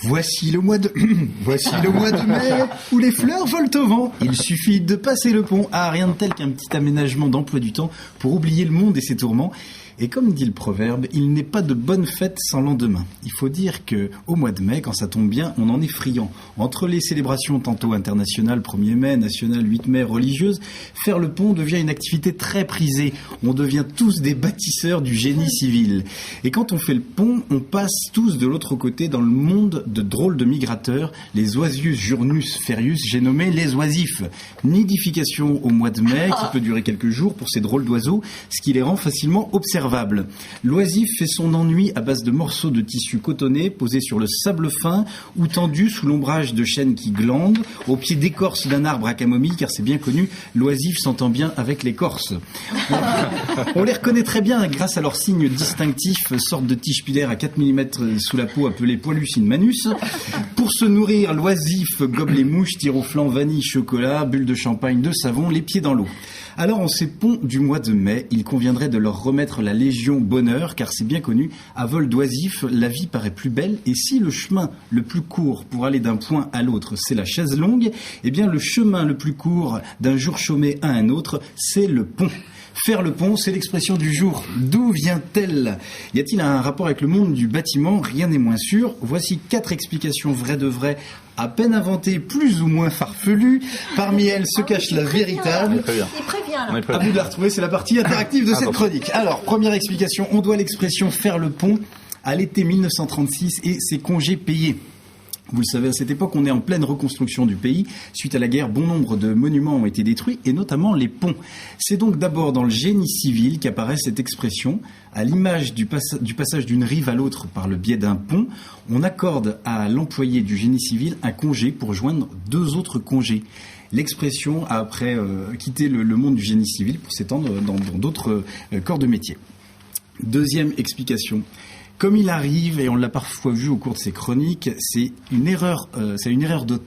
Voici le mois de mai où les fleurs volent au vent. Il suffit de passer le pont. Ah, rien de tel qu'un petit aménagement d'emploi du temps pour oublier le monde et ses tourments. Et comme dit le proverbe, il n'est pas de bonne fête sans lendemain. Il faut dire que au mois de mai, quand ça tombe bien, on en est friand. Entre les célébrations tantôt internationales, 1er mai, nationales, 8 mai, religieuses, faire le pont devient une activité très prisée. On devient tous des bâtisseurs du génie civil. Et quand on fait le pont, on passe tous de l'autre côté dans le monde de drôles de migrateurs, les oisius jurnus ferius, j'ai nommé les oisifs. Nidification au mois de mai, qui peut durer quelques jours pour ces drôles d'oiseaux, ce qui les rend facilement observables. L'oisif fait son ennui à base de morceaux de tissu cotonné posés sur le sable fin ou tendus sous l'ombrage de chênes qui glandent, au pied d'écorce d'un arbre à camomille, car c'est bien connu, l'oisif s'entend bien avec l'écorce. On les reconnaît très bien grâce à leurs signes distinctifs, sorte de tige pilaire à 4 mm sous la peau appelée poilus in manus. Pour se nourrir, l'oisif gobe les mouches, tire au flanc vanille, chocolat, bulles de champagne, de savon, les pieds dans l'eau. Alors, en ces ponts du mois de mai, il conviendrait de leur remettre la légion bonheur, car c'est bien connu, à vol d'oisif, la vie paraît plus belle, et si le chemin le plus court pour aller d'un point à l'autre, c'est la chaise longue, eh bien, le chemin le plus court d'un jour chômé à un autre, c'est le pont. Faire le pont, c'est l'expression du jour. D'où vient-elle ? Y a-t-il un rapport avec le monde du bâtiment ? Rien n'est moins sûr. Voici 4 explications vraies de vraies, à peine inventées, plus ou moins farfelues. Parmi elles se cache la véritable. À vous de la retrouver, c'est la partie interactive de cette chronique. Alors, première explication, on doit l'expression faire le pont à l'été 1936 et ses congés payés. Vous le savez, à cette époque, on est en pleine reconstruction du pays. Suite à la guerre, bon nombre de monuments ont été détruits, et notamment les ponts. C'est donc d'abord dans le génie civil qu'apparaît cette expression. À l'image du passage d'une rive à l'autre par le biais d'un pont, on accorde à l'employé du génie civil un congé pour joindre 2 autres congés. L'expression a après quitté le monde du génie civil pour s'étendre dans d'autres corps de métier. Deuxième explication. Comme il arrive, et on l'a parfois vu au cours de ces chroniques, c'est une erreur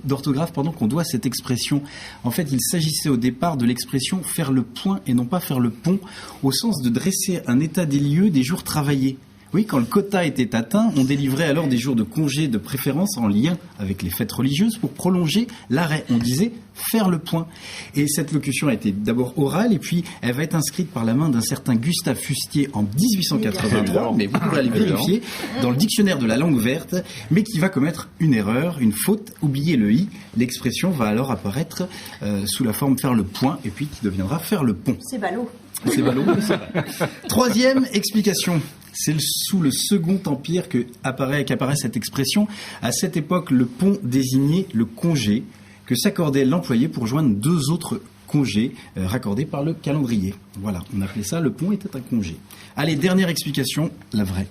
d'orthographe qu'on doit à cette expression. En fait, il s'agissait au départ de l'expression faire le point et non pas faire le pont, au sens de dresser un état des lieux des jours travaillés. Oui, quand le quota était atteint, on délivrait alors des jours de congé de préférence en lien avec les fêtes religieuses pour prolonger l'arrêt. On disait faire le point. Et cette locution a été d'abord orale et puis elle va être inscrite par la main d'un certain Gustave Fustier en 1883, mais vous pourrez aller vérifier, dans le dictionnaire de la langue verte, mais qui va commettre une erreur, une faute, oublier le i. L'expression va alors apparaître sous la forme faire le point et puis qui deviendra faire le pont. C'est ballot. C'est ballot, mais c'est vrai. Troisième explication. C'est sous le Second Empire qu'apparaît cette expression. À cette époque, le pont désignait le congé que s'accordait l'employé pour joindre 2 autres congés raccordés par le calendrier. Voilà, on appelait ça le pont était un congé. Allez, dernière explication, la vraie.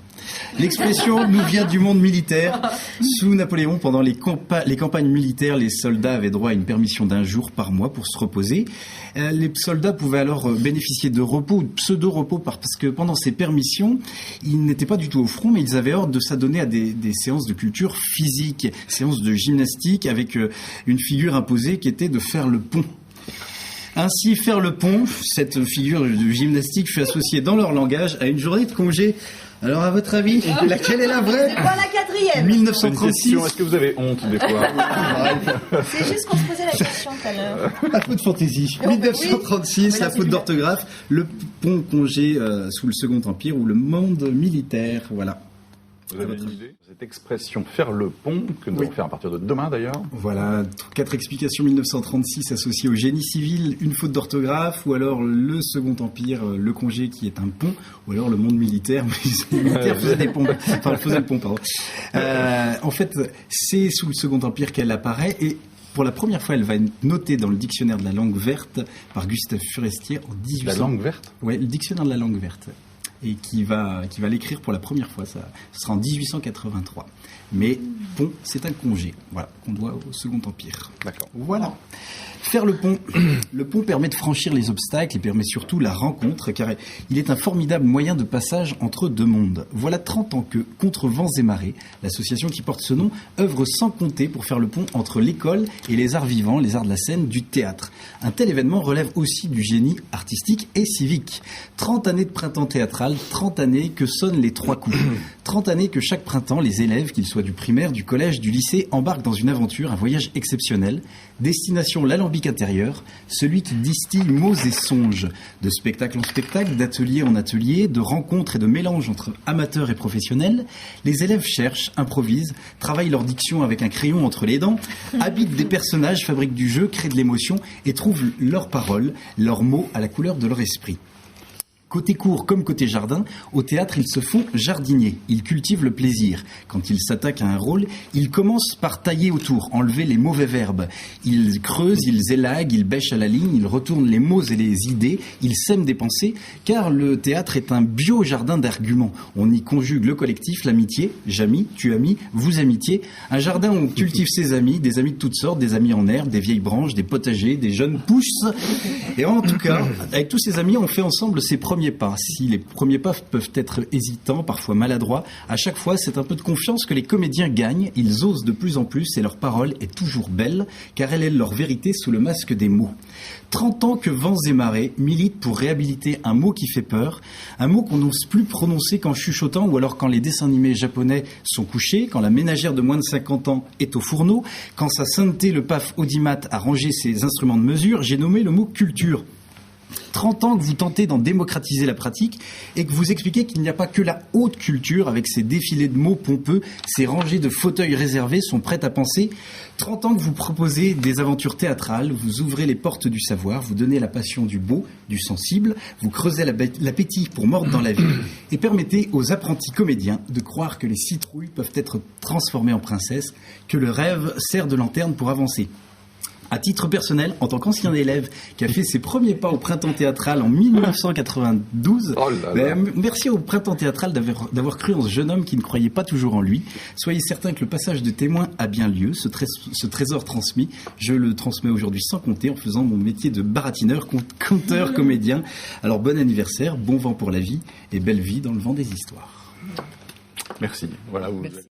L'expression nous vient du monde militaire. Sous Napoléon, pendant les campagnes militaires, les soldats avaient droit à une permission d'1 jour par mois pour se reposer. Les soldats pouvaient alors bénéficier de repos ou de pseudo-repos parce que pendant ces permissions, ils n'étaient pas du tout au front, mais ils avaient ordre de s'adonner à des séances de culture physique, séances de gymnastique avec une figure imposée qui était de faire le pont. Ainsi, faire le pont, cette figure de gymnastique fut associée dans leur langage à une journée de congé. Alors, à votre avis, laquelle est la vraie ? C'est quoi la 4e ? 1936. Est-ce que vous avez honte des fois ? C'est juste qu'on se posait la question tout à l'heure. La faute de fantaisie. 1936, la faute d'orthographe, le pont congé sous le Second Empire ou le monde militaire. Voilà. Vous avez une idée ? Cette expression faire le pont, que nous allons faire à partir de demain d'ailleurs. Voilà, 4 explications 1936 associées au génie civil, une faute d'orthographe, ou alors le Second Empire, le congé qui est un pont, ou alors le monde militaire, mais les militaires faisaient des ponts, faisaient le pont, pardon. En fait, c'est sous le Second Empire qu'elle apparaît, et pour la première fois, elle va être notée dans le dictionnaire de la langue verte par Gustave Forestier en 1800. La langue verte ? Oui, le dictionnaire de la langue verte. Et qui va l'écrire pour la première fois. Ça sera en 1883. Mais pont, c'est un congé, voilà, qu'on doit au Second Empire. D'accord. Voilà. Faire le pont. Le pont permet de franchir les obstacles et permet surtout la rencontre, car il est un formidable moyen de passage entre deux mondes. Voilà 30 ans que, contre vents et marées, l'association qui porte ce nom œuvre sans compter pour faire le pont entre l'école et les arts vivants, les arts de la scène, du théâtre. Un tel événement relève aussi du génie artistique et civique. 30 années de printemps théâtral, 30 années que sonnent les trois coups. 30 années que chaque printemps, les élèves, qu'ils soient du primaire, du collège, du lycée, embarquent dans une aventure, un voyage exceptionnel. Destination l'alambic intérieur, celui qui distille mots et songes. De spectacle en spectacle, d'atelier en atelier, de rencontres et de mélanges entre amateurs et professionnels, les élèves cherchent, improvisent, travaillent leur diction avec un crayon entre les dents, habitent des personnages, fabriquent du jeu, créent de l'émotion et trouvent leurs paroles, leurs mots à la couleur de leur esprit. Côté cours comme côté jardin, au théâtre, ils se font jardiniers. Ils cultivent le plaisir. Quand ils s'attaquent à un rôle, ils commencent par tailler autour, enlever les mauvais verbes. Ils creusent, ils élaguent, ils bêchent à la ligne, ils retournent les mots et les idées, ils sèment des pensées, car le théâtre est un bio-jardin d'arguments. On y conjugue le collectif, l'amitié, j'amis, tu amis, vous amitié. Un jardin où on cultive ses amis, des amis de toutes sortes, des amis en herbe, des vieilles branches, des potagers, des jeunes pousses. Et en tout cas, avec tous ces amis, on fait ensemble ces premiers pas. Si les premiers pas peuvent être hésitants, parfois maladroits, à chaque fois, c'est un peu de confiance que les comédiens gagnent. Ils osent de plus en plus et leur parole est toujours belle, car elle est leur vérité sous le masque des mots. 30 ans que Vents et Marées militent pour réhabiliter un mot qui fait peur, un mot qu'on n'ose plus prononcer qu'en chuchotant ou alors quand les dessins animés japonais sont couchés, quand la ménagère de moins de 50 ans est au fourneau, quand sa sainteté le paf audimat a rangé ses instruments de mesure, j'ai nommé le mot culture. 30 ans que vous tentez d'en démocratiser la pratique et que vous expliquez qu'il n'y a pas que la haute culture avec ses défilés de mots pompeux, ses rangées de fauteuils réservés sont prêtes à penser. 30 ans que vous proposez des aventures théâtrales, vous ouvrez les portes du savoir, vous donnez la passion du beau, du sensible, vous creusez l'appétit pour mordre dans la vie et permettez aux apprentis comédiens de croire que les citrouilles peuvent être transformées en princesses, que le rêve sert de lanterne pour avancer. À titre personnel, en tant qu'ancien élève qui a fait ses premiers pas au printemps théâtral en 1992, merci au printemps théâtral d'avoir cru en ce jeune homme qui ne croyait pas toujours en lui. Soyez certains que le passage de témoin a bien lieu. Ce trésor transmis, je le transmets aujourd'hui sans compter en faisant mon métier de baratineur, conteur, comédien. Alors bon anniversaire, bon vent pour la vie et belle vie dans le vent des histoires. Merci. Voilà. Merci.